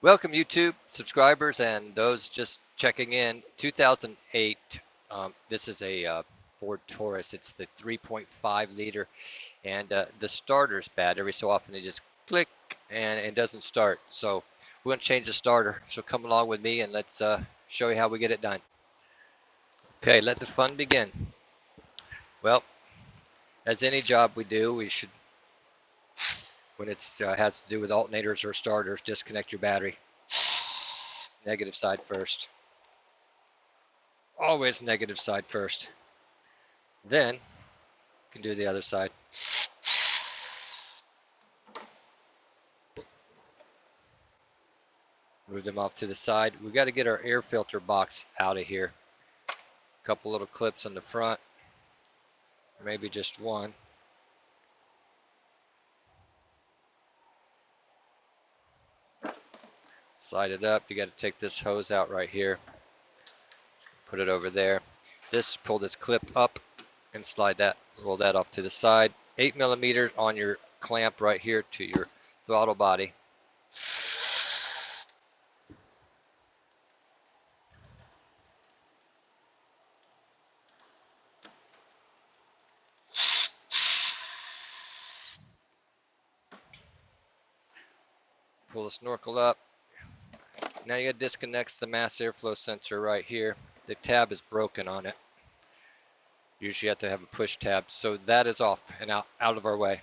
Welcome YouTube subscribers and those just checking in. 2008, this is a Ford Taurus. It's the 3.5 liter and the starter's bad. Every so often it just click and it doesn't start. So we're going to change the starter. So come along with me and let's show you how we get it done. Okay, let the fun begin. Well, as any job we do, we should, when it has to do with alternators or starters, disconnect your battery. Negative side first. Always negative side first. Then you can do the other side. Move them off to the side. We've got to get our air filter box out of here. A couple little clips on the front, maybe just one. Slide it up. You got to take this hose out right here. Put it over there. Pull this clip up and slide that, roll that off to the side. 8mm on your clamp right here to your throttle body. Pull the snorkel up. Now you got to disconnect the mass airflow sensor right here. The tab is broken on it. Usually you have to have a push tab. So that is off and out of our way.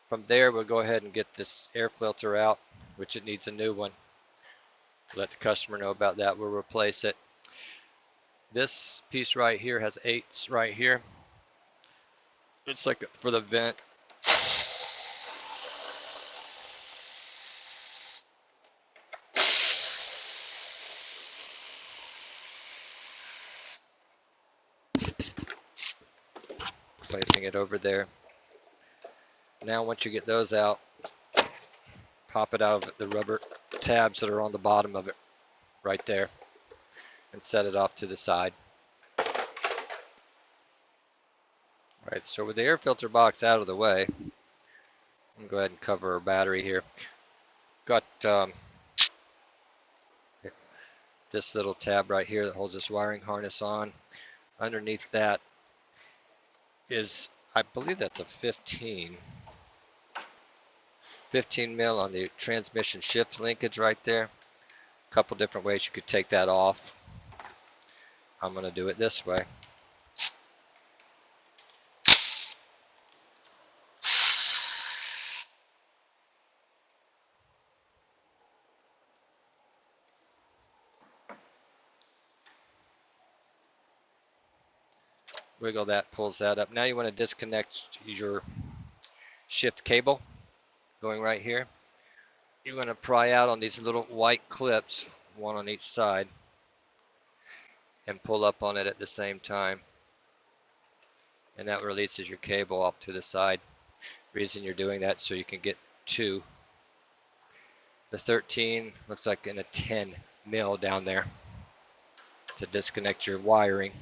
From there, we'll go ahead and get this air filter out, which it needs a new one. Let the customer know about that. We'll replace it. This piece right here has 8s right here. It's like for the vent. Placing it over there. Now once you get those out, pop it out of the rubber tabs that are on the bottom of it right there and set it off to the side. Alright, so with the air filter box out of the way, I'm going to go ahead and cover our battery here. Got this little tab right here that holds this wiring harness on. Underneath that is, I believe that's a 15 mil on the transmission shift linkage right there. A couple different ways you could take that off. I'm going to do it this way. Wiggle that, pulls that up. Now you want to disconnect your shift cable going right here. You're going to pry out on these little white clips, one on each side, and pull up on it at the same time. And that releases your cable off to the side. Reason you're doing that so you can get to the 13, looks like in a 10 mil down there to disconnect your wiring.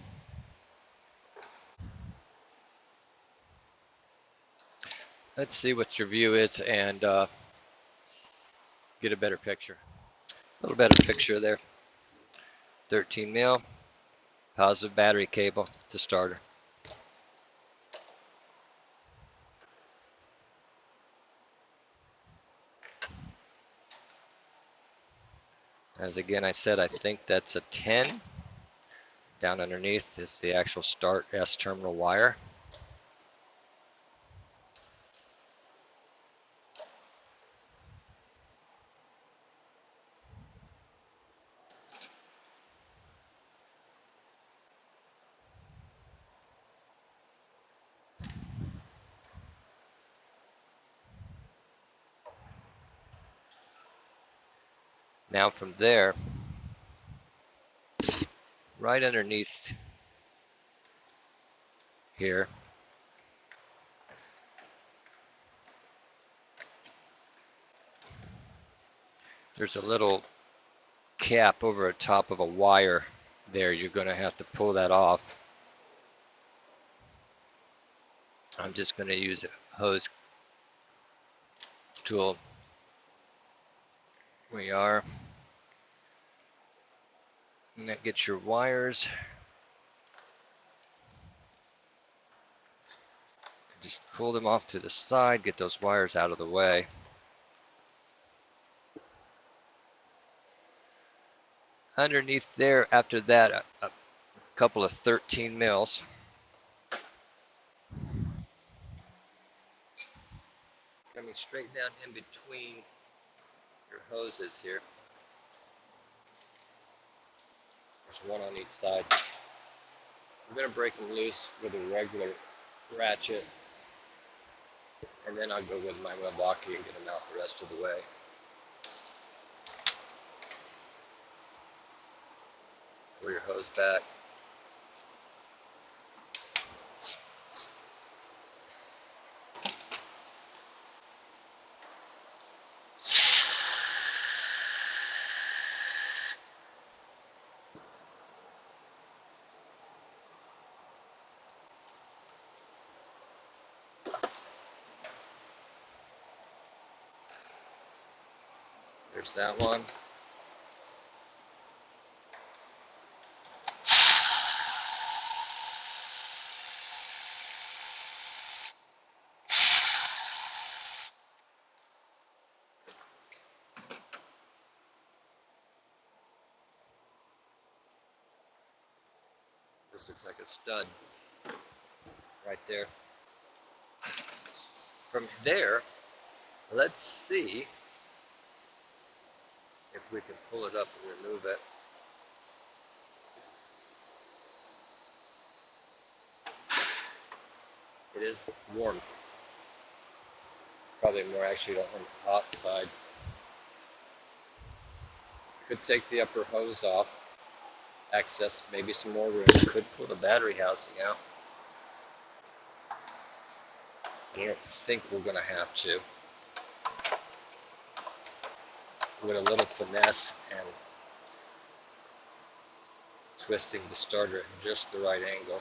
Let's see what your view is and get a better picture. A little better picture there. 13 mil, positive battery cable to starter. As again I said, I think that's a 10. Down underneath is the actual start S terminal wire. Now from there, right underneath here, there's a little cap over the top of a wire there. You're going to have to pull that off. I'm just going to use a hose tool we are. And that gets your wires. Just pull them off to the side, get those wires out of the way. Underneath there, after that, a couple of 13 mils. Coming straight down in between your hoses here. There's one on each side. I'm going to break them loose with a regular ratchet, and then I'll go with my Milwaukee and get them out the rest of the way. Pull your hose back. There's that one. This looks like a stud right there. From there, let's see if we can pull it up and remove it. It is warm. Probably more actually on the hot side. Could take the upper hose off, access maybe some more room. Could pull the battery housing out. I don't think we're going to have to. With a little finesse and twisting the starter at just the right angle.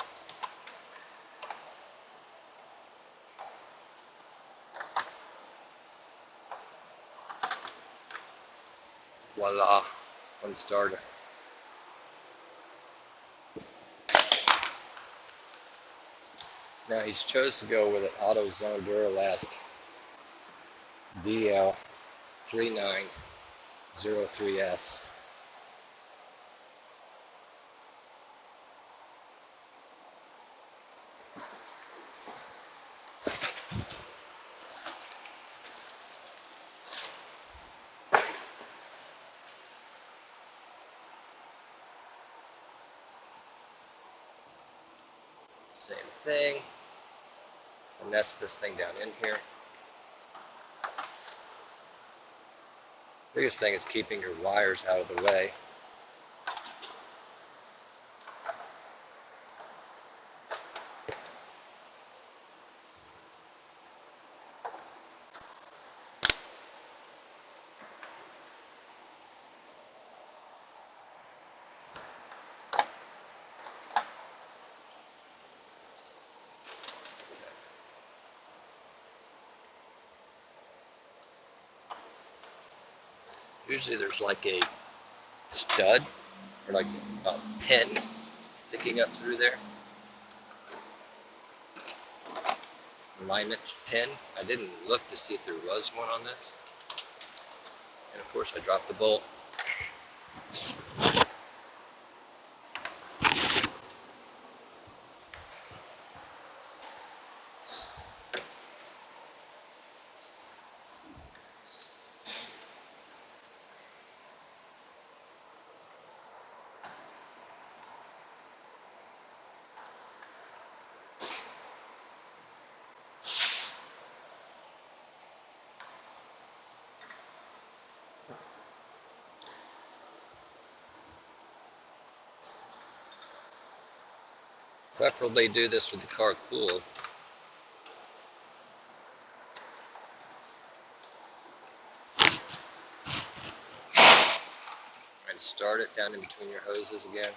Voila, one starter. Now he's chose to go with an AutoZone Duralast DL3903S. Same thing. Finesse this thing down in here. Biggest thing is keeping your wires out of the way. Usually there's like a stud or like a pin sticking up through there. Alignment pin. I didn't look to see if there was one on this. And of course I dropped the bolt. Preferably do this with the car cooled. And start it down in between your hoses again.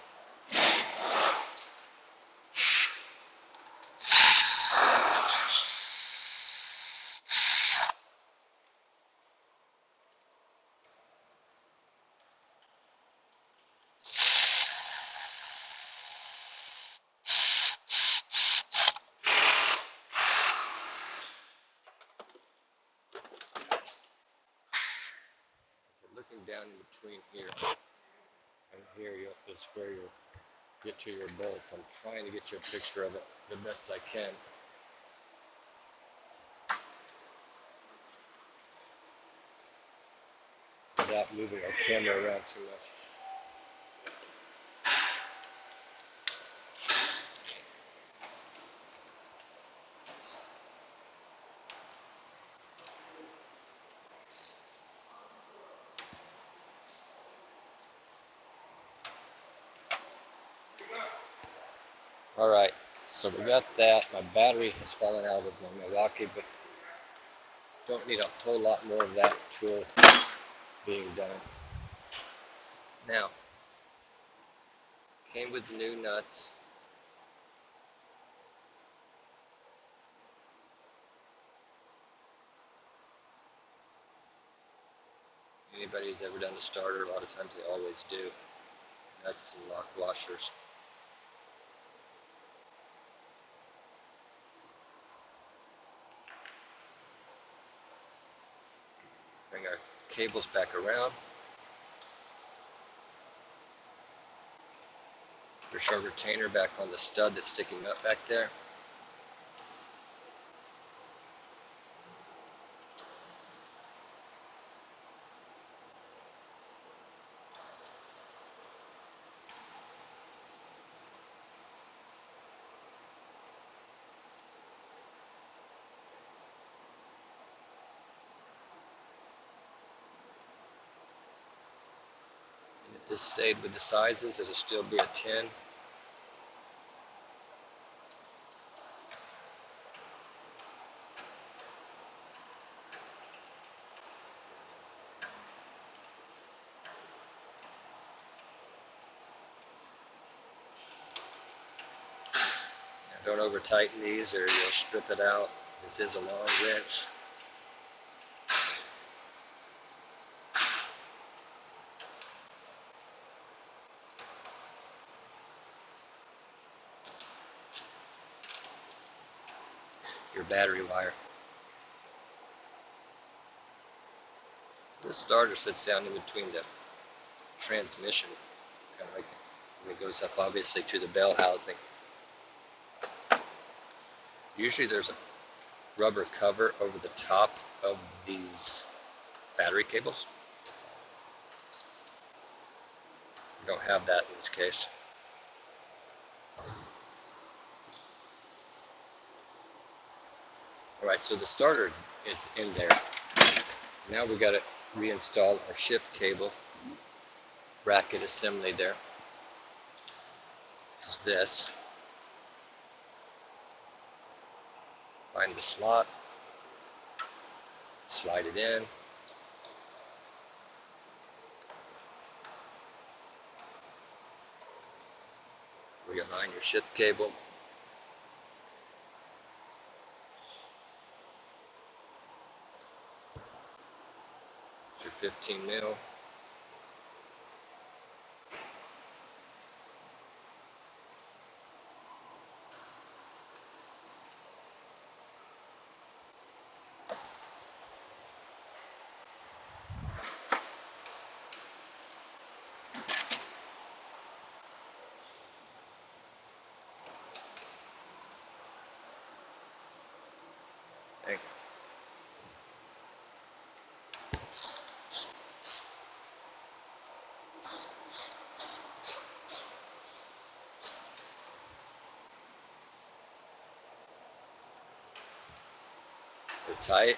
down in between here and here is where you get to your bolts. I'm trying to get you a picture of it the best I can. Without moving our camera around too much. Alright, so we got that. My battery has fallen out of my Milwaukee, but don't need a whole lot more of that tool being done. Now, came with the new nuts. Anybody who's ever done the starter, a lot of times they always do. Nuts and lock washers. Bring our cables back around. Push our retainer back on the stud that's sticking up back there. And if this stayed with the sizes, it'll still be a 10. Don't over tighten these or you'll strip it out. This is a long wrench. Your battery wire. This starter sits down in between the transmission, kind of like it goes up obviously to the bell housing. Usually there's a rubber cover over the top of these battery cables. We don't have that in this case. Alright, so the starter is in there. Now we got to reinstall our shift cable bracket assembly there. This is this. Find the slot, slide it in, realign your shift cable, it's your 15 mil. Okay. They're tight.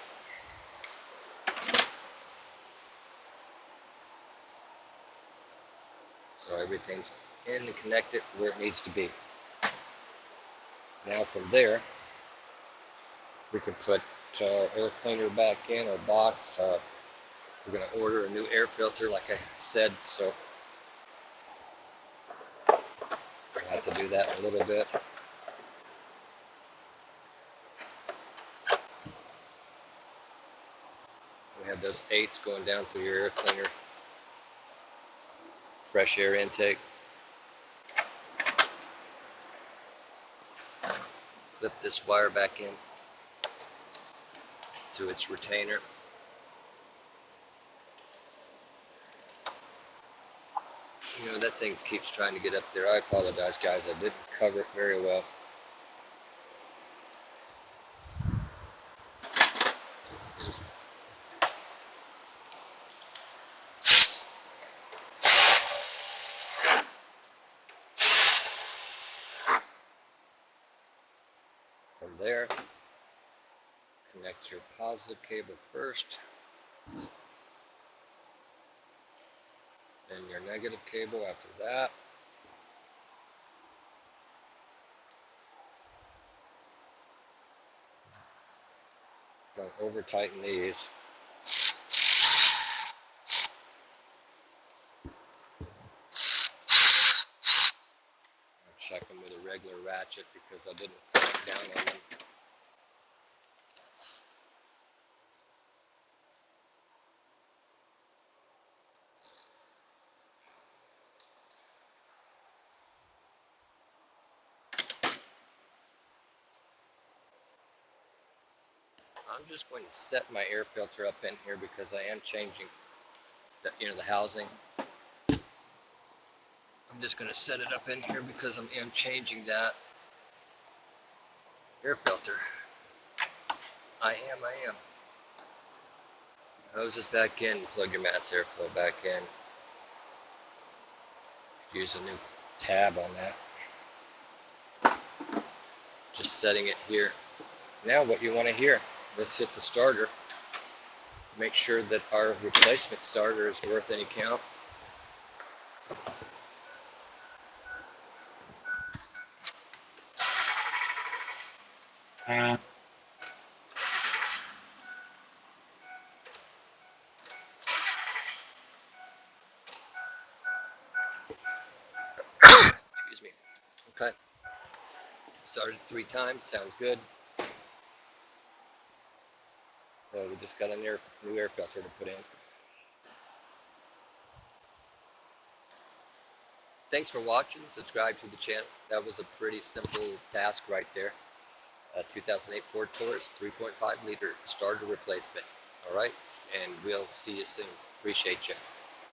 So everything's in and connected where it needs to be. Now from there, we can put our air cleaner back in our box. We're going to order a new air filter like I said, so we'll have to do that in a little bit. We have those 8s going down through your air cleaner. Fresh air intake. Clip this wire back in to its retainer. know, that thing keeps trying to get up there. I apologize, guys. I didn't cover it very well. From there, connect your positive cable first, then your negative cable after that. Don't over tighten these. I'll check them with a regular ratchet because I didn't clamp down on them. I'm just going to set my air filter up in here because I am changing the housing. I'm just going to set it up in here because I am changing that air filter. I am. Hose is back in, plug your mass airflow back in. Use a new tab on that. Just setting it here. Now what you want to hear, let's hit the starter. Make sure that our replacement starter is worth any count. Excuse me. Okay. Started 3 times, sounds good. So we just got a new air filter to put in. Thanks for watching. Subscribe to the channel. That was a pretty simple task right there. 2008 Ford Taurus 3.5 liter starter replacement. All right, and we'll see you soon. Appreciate you.